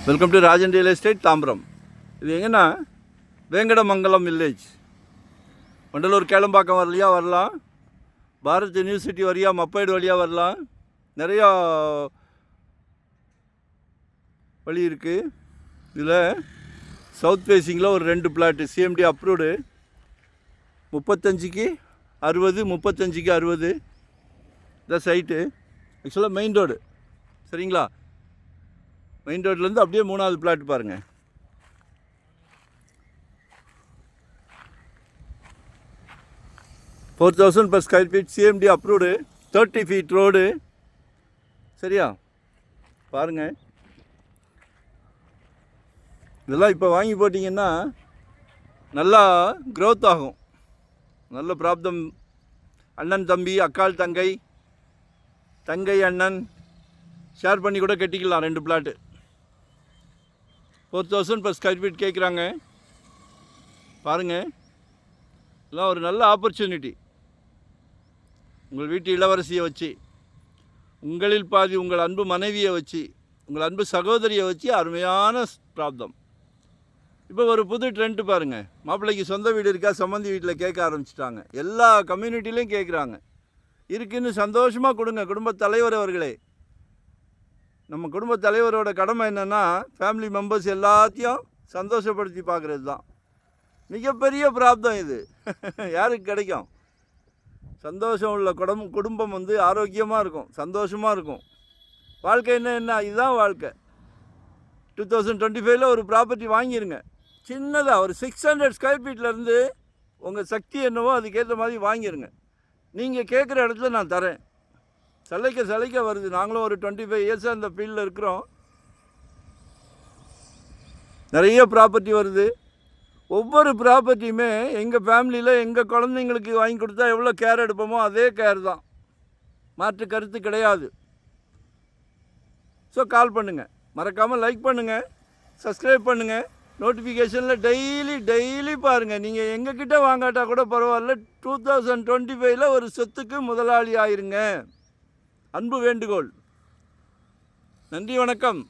Welcome to Rajan real estate Tambaram. இது எங்கன்னா Venkatamangalam village. Vandalur Kelambakkam வழியாக வரலாம், பாரத் யூனிவர்சிட்டி வழியாக மப்பேடு வழியாக வரலாம். நிறையா வழி இருக்குது. இதில் சவுத் ஃபேஸிங்கில் ஒரு 2 பிளாட்டு சிஎம்டி அப்ரூவ்டு. 35க்கு 60, 35க்கு 60 இதான் சைட்டு. ஆக்சுவலாக மெயின் ரோடு, சரிங்களா? மெயின் ரோட்லேருந்து அப்படியே 3வது பிளாட் பாருங்கள். $4,000 per square feet CMD approved, 30 feet road. சரியா? பாருங்கள், இதெல்லாம் இப்போ வாங்கி போட்டிங்கன்னா நல்லா க்ரோத் ஆகும். நல்ல ப்ராப்ளம். அண்ணன் தம்பி, அக்காள் தங்கை, தங்கை அண்ணன் ஷேர் பண்ணி கூட கட்டிக்கலாம். 2 பிளாட்டு 4,000 per square feet கேட்குறாங்க. பாருங்கள், இதெல்லாம் ஒரு நல்ல ஆப்பர்ச்சுனிட்டி. உங்கள் வீட்டு இளவரசியை வச்சு, உங்களில் பாதி உங்கள் அன்பு மனைவியை வச்சு, உங்கள் அன்பு சகோதரியை வச்சு அருமையான ப்ராப்ளம். இப்போ ஒரு புது ட்ரெண்ட் பாருங்கள். மாப்பிள்ளைக்கு சொந்த வீடு இருக்கா, சம்மந்தி வீட்டில் கேட்க ஆரம்பிச்சிட்டாங்க. எல்லா கம்யூனிட்டிலையும் கேட்குறாங்க. இருக்குன்னு சந்தோஷமாக கொடுங்க. குடும்பத் தலைவர் அவர்களே, நம்ம குடும்ப தலைவரோட கடமை என்னென்னா ஃபேமிலி மெம்பர்ஸ் எல்லாத்தையும் சந்தோஷப்படுத்தி பார்க்குறது தான். மிகப்பெரிய பிராப்தம் இது. யாருக்கு கிடைக்கும்? சந்தோஷம் உள்ள குடும்பம் ஆரோக்கியமாக இருக்கும், சந்தோஷமாக இருக்கும். வாழ்க்கை என்ன இதுதான் வாழ்க்கை. 2025 ஒரு ப்ராப்பர்ட்டி வாங்கிடுங்க. சின்னதாக ஒரு 600 ஸ்கொயர் ஃபீட்லேருந்து உங்கள் சக்தி என்னவோ அதுக்கேற்ற மாதிரி வாங்கிடுங்க. நீங்கள் கேட்குற இடத்துல நான் தரேன். சலைக்க வருது. நாங்களும் ஒரு 25 இயர்ஸாக அந்த ஃபீல்டில் இருக்கிறோம். நிறைய ப்ராப்பர்ட்டி வருது. ஒவ்வொரு ப்ராப்பர்ட்டியுமே எங்கள் ஃபேமிலியில் எங்கள் குழந்தைங்களுக்கு வாங்கி கொடுத்தா எவ்வளோ கேர் எடுப்போமோ அதே கேர் தான், மாற்று கருத்து கிடையாது. ஸோ கால் பண்ணுங்கள், மறக்காமல் லைக் பண்ணுங்கள், சப்ஸ்கிரைப் பண்ணுங்கள், நோட்டிஃபிகேஷனில் டெய்லி பாருங்கள். நீங்கள் எங்ககிட்ட வாங்காட்டா கூட பரவாயில்ல, 2025 ஒரு சொத்துக்கு முதலாளி ஆயிருங்க. அன்பு வேண்டுகோள். நன்றி, வணக்கம்.